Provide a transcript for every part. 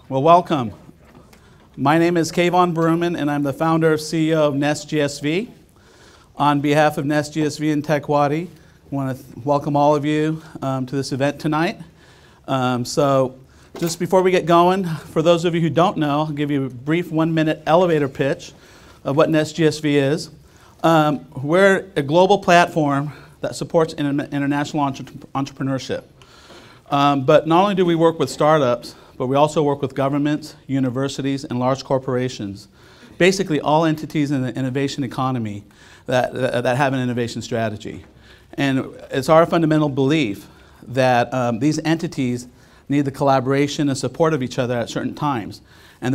Well, welcome. My name is Kayvon Berumen, and I'm the founder and CEO of Nest GSV. On behalf of Nest GSV and TechWadi, I want to welcome all of you to this event tonight. So just before we get going, for those of you who don't know, I'll give you a brief 1-minute elevator pitch of what Nest GSV is. We're a global platform that supports international entrepreneurship. But not only do we work with startups, but we also work with governments, universities, and large corporations. Basically all entities in the innovation economy that have an innovation strategy. And it's our fundamental belief that these entities need the collaboration and support of each other at certain times. And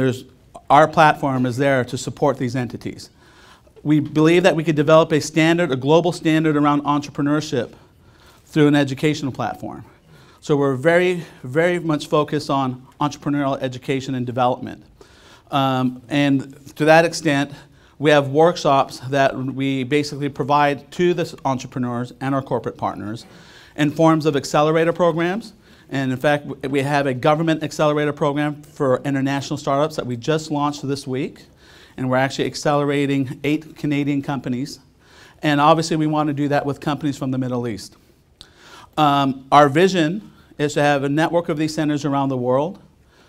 our platform is there to support these entities. We believe that we could develop a global standard around entrepreneurship through an educational platform. So we're very, very much focused on entrepreneurial education and development. And to that extent, we have workshops that we basically provide to the entrepreneurs and our corporate partners in forms of accelerator programs. And in fact, we have a government accelerator program for international startups that we just launched this week. And we're actually accelerating 8 Canadian companies. And obviously, we want to do that with companies from the Middle East. Our vision is to have a network of these centers around the world,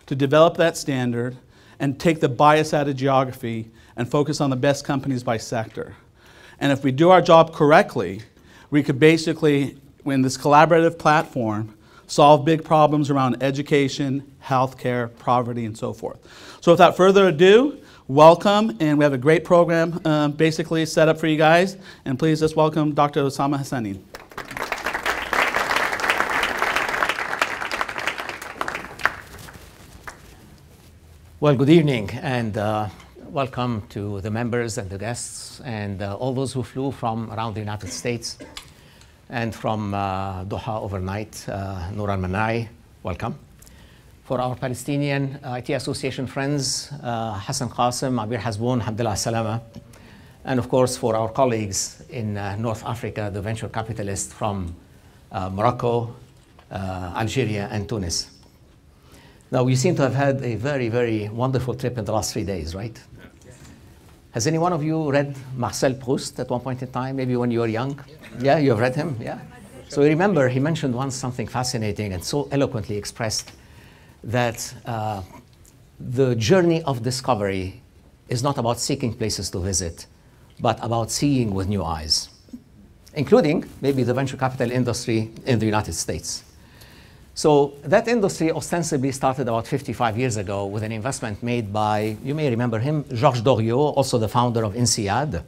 to develop that standard, and take the bias out of geography and focus on the best companies by sector. And if we do our job correctly, we could basically, in this collaborative platform, solve big problems around education, healthcare, poverty, and so forth. So without further ado, welcome, and we have a great program basically set up for you guys. And please let's welcome Dr. Ossama Hassanein. Well, good evening, and welcome to the members and the guests and all those who flew from around the United States and from Doha overnight. Noor al-Manai, welcome. For our Palestinian IT Association friends, Hassan Qasim, Abir Hasboun, Hamdulillah Salama, and of course for our colleagues in North Africa, the venture capitalists from Morocco, Algeria, and Tunis. Now, you seem to have had a very, very wonderful trip in the last 3 days, right? Has any one of you read Marcel Proust at one point in time, maybe when you were young? Yeah, you've read him, yeah? So you remember he mentioned once something fascinating and so eloquently expressed that the journey of discovery is not about seeking places to visit, but about seeing with new eyes, including maybe the venture capital industry in the United States. So that industry ostensibly started about 55 years ago with an investment made by, you may remember him, Georges Doriot, also the founder of INSEAD. It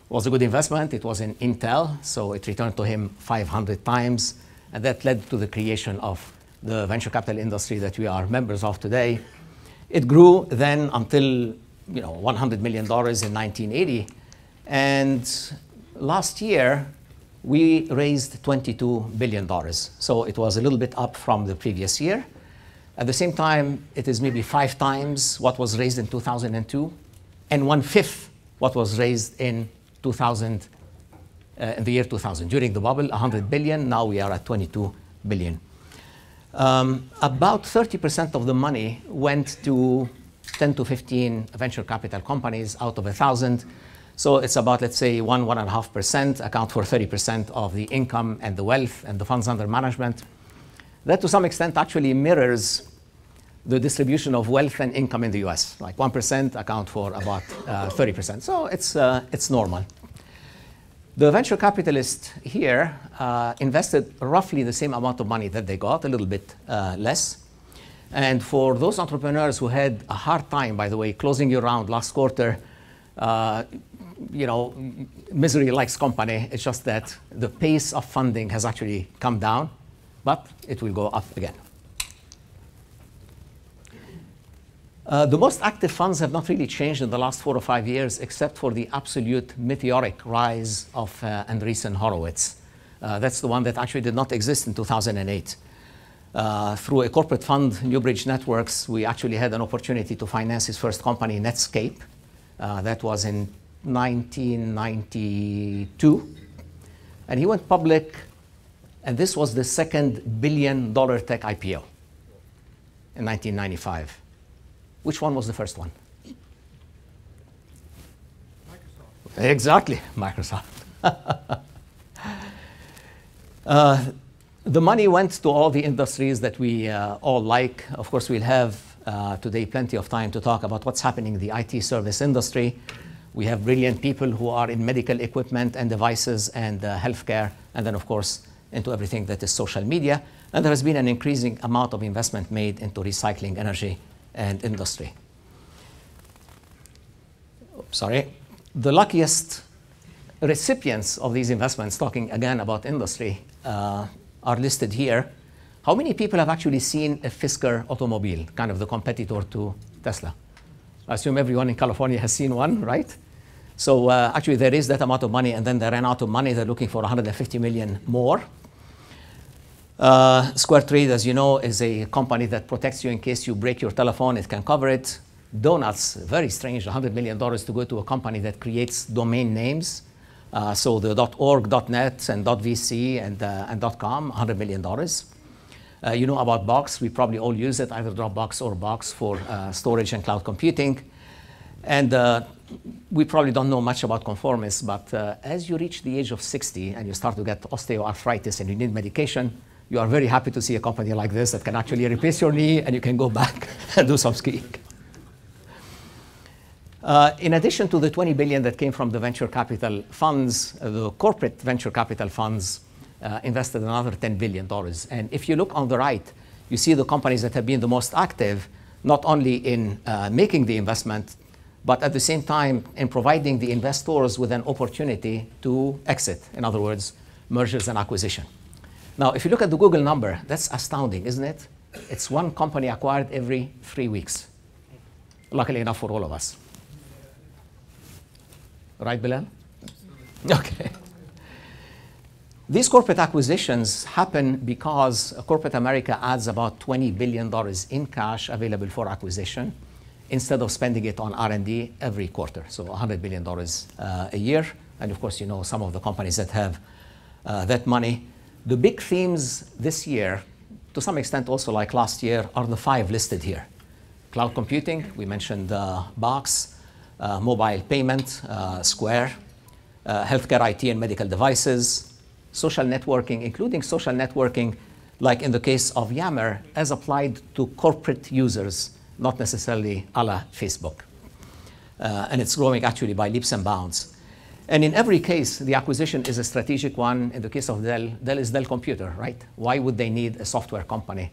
was a good investment. It was in Intel, so it returned to him 500 times. And that led to the creation of the venture capital industry that we are members of today. It grew then until $100 million in 1980. And last year, we raised $22 billion. So it was a little bit up from the previous year. At the same time, it is maybe 5 times what was raised in 2002 and 1/5 what was raised in the year 2000. During the bubble, 100 billion, now we are at 22 billion. About 30% of the money went to 10 to 15 venture capital companies out of 1,000. So it's about, let's say, 1.5% account for 30% of the income and the wealth and the funds under management. That, to some extent, actually mirrors the distribution of wealth and income in the US. Like 1% account for about 30%. So it's normal. The venture capitalists here invested roughly the same amount of money that they got, a little bit less. And for those entrepreneurs who had a hard time, by the way, closing your round last quarter, misery likes company. It's just that the pace of funding has actually come down, but it will go up again. The most active funds have not really changed in the last 4 or 5 years, except for the absolute meteoric rise of Andreessen Horowitz. That's the one that actually did not exist in 2008. Through a corporate fund, Newbridge Networks, we actually had an opportunity to finance his first company, Netscape. That was in 1992. And he went public, and this was the second $1 billion tech IPO in 1995. Which one was the first one? Microsoft. Exactly, Microsoft. The money went to all the industries that we all like. Of course, we'll have today plenty of time to talk about what's happening in the IT service industry. We have brilliant people who are in medical equipment and devices and healthcare, and then, of course, into everything that is social media. And there has been an increasing amount of investment made into recycling energy and industry. Sorry. The luckiest recipients of these investments, talking again about industry, are listed here. How many people have actually seen a Fisker automobile, kind of the competitor to Tesla? I assume everyone in California has seen one, right? So actually there is that amount of money, and then they ran out of money. They're looking for 150 million more. Square Trade, as you know, is a company that protects you in case you break your telephone. It can cover it. Donuts, very strange, $100 million to go to a company that creates domain names. So the .org, .net, and .vc and .com, $100 million. You know about Box. We probably all use it, either Dropbox or Box, for storage and cloud computing. And we probably don't know much about conformists, but as you reach the age of 60 and you start to get osteoarthritis and you need medication, you are very happy to see a company like this that can actually replace your knee and you can go back and do some skiing. In addition to the 20 billion that came from the venture capital funds, the corporate venture capital funds invested another $10 billion. And if you look on the right, you see the companies that have been the most active, not only in making the investment, but at the same time in providing the investors with an opportunity to exit. In other words, mergers and acquisition. Now, if you look at the Google number, that's astounding, isn't it? It's one company acquired every 3 weeks. Luckily enough for all of us. Right, Bilal? Okay. These corporate acquisitions happen because corporate America adds about $20 billion in cash available for acquisition instead of spending it on R&D every quarter, so $100 billion a year. And of course, you know some of the companies that have that money. The big themes this year, to some extent also like last year, are the 5 listed here. Cloud computing, we mentioned Box, mobile payment, Square, healthcare IT and medical devices, social networking, including social networking, like in the case of Yammer, as applied to corporate users, not necessarily a la Facebook. And it's growing actually by leaps and bounds. And in every case, the acquisition is a strategic one. In the case of Dell, Dell is Dell Computer, right? Why would they need a software company?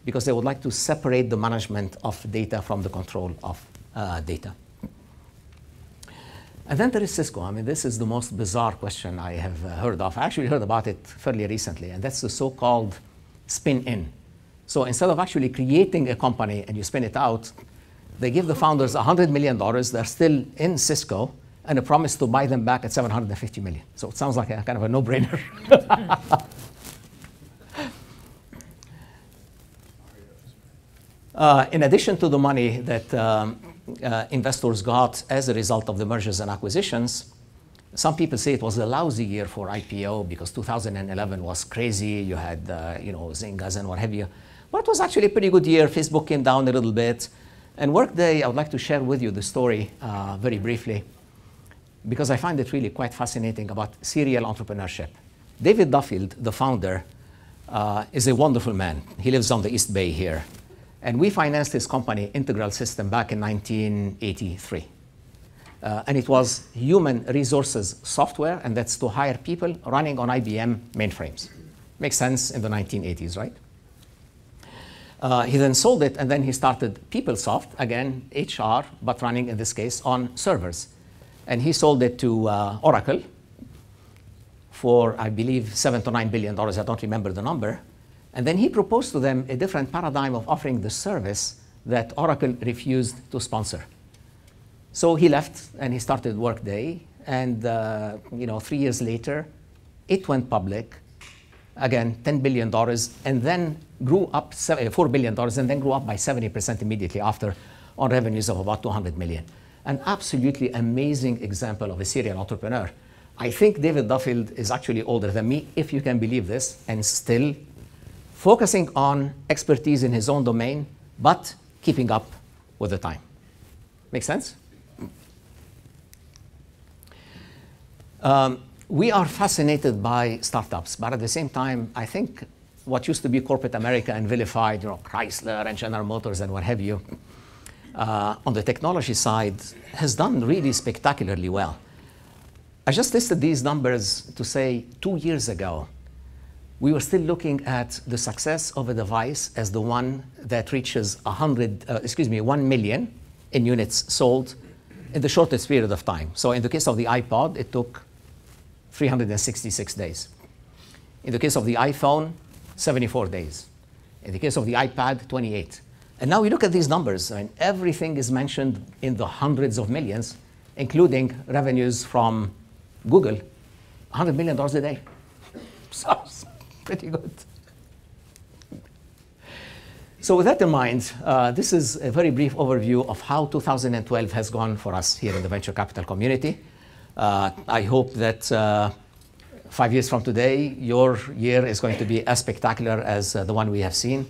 Because they would like to separate the management of data from the control of data. And then there is Cisco. I mean, this is the most bizarre question I have heard of. I actually heard about it fairly recently, and that's the so-called spin-in. So instead of actually creating a company and you spin it out, they give the founders $100 million. They're still in Cisco, and a promise to buy them back at $750 million. So it sounds like a kind of a no-brainer. In addition to the money that investors got as a result of the mergers and acquisitions, some people say it was a lousy year for IPO because 2011 was crazy. You had Zyngas and what have you. But it was actually a pretty good year. Facebook came down a little bit. And Workday, I would like to share with you the story very briefly, because I find it really quite fascinating about serial entrepreneurship. David Duffield, the founder, is a wonderful man. He lives on the East Bay here. And we financed his company, Integral System, back in 1983. And it was human resources software, and that's to hire people running on IBM mainframes. Makes sense in the 1980s, right? He then sold it, and then he started PeopleSoft, again, HR, but running, in this case, on servers. And he sold it to Oracle for, I believe, $7 to $9 billion. I don't remember the number. And then he proposed to them a different paradigm of offering the service that Oracle refused to sponsor. So he left, and he started Workday. And 3 years later, it went public. Again, $10 billion, and then grew up $4 billion, and then grew up by 70% immediately after on revenues of about 200 million. An absolutely amazing example of a serial entrepreneur. I think David Duffield is actually older than me, if you can believe this, and still focusing on expertise in his own domain, but keeping up with the time. Make sense? We are fascinated by startups, but at the same time, I think what used to be corporate America and vilified, Chrysler and General Motors and what have you, on the technology side, has done really spectacularly well. I just listed these numbers to say 2 years ago, we were still looking at the success of a device as the one that reaches 1 million in units sold in the shortest period of time. So in the case of the iPod, it took 366 days. In the case of the iPhone, 74 days. In the case of the iPad, 28. And now we look at these numbers, and everything is mentioned in the hundreds of millions, including revenues from Google, $100 million a day. So it's pretty good. So with that in mind, this is a very brief overview of how 2012 has gone for us here in the venture capital community. I hope that 5 years from today, your year is going to be as spectacular as the one we have seen.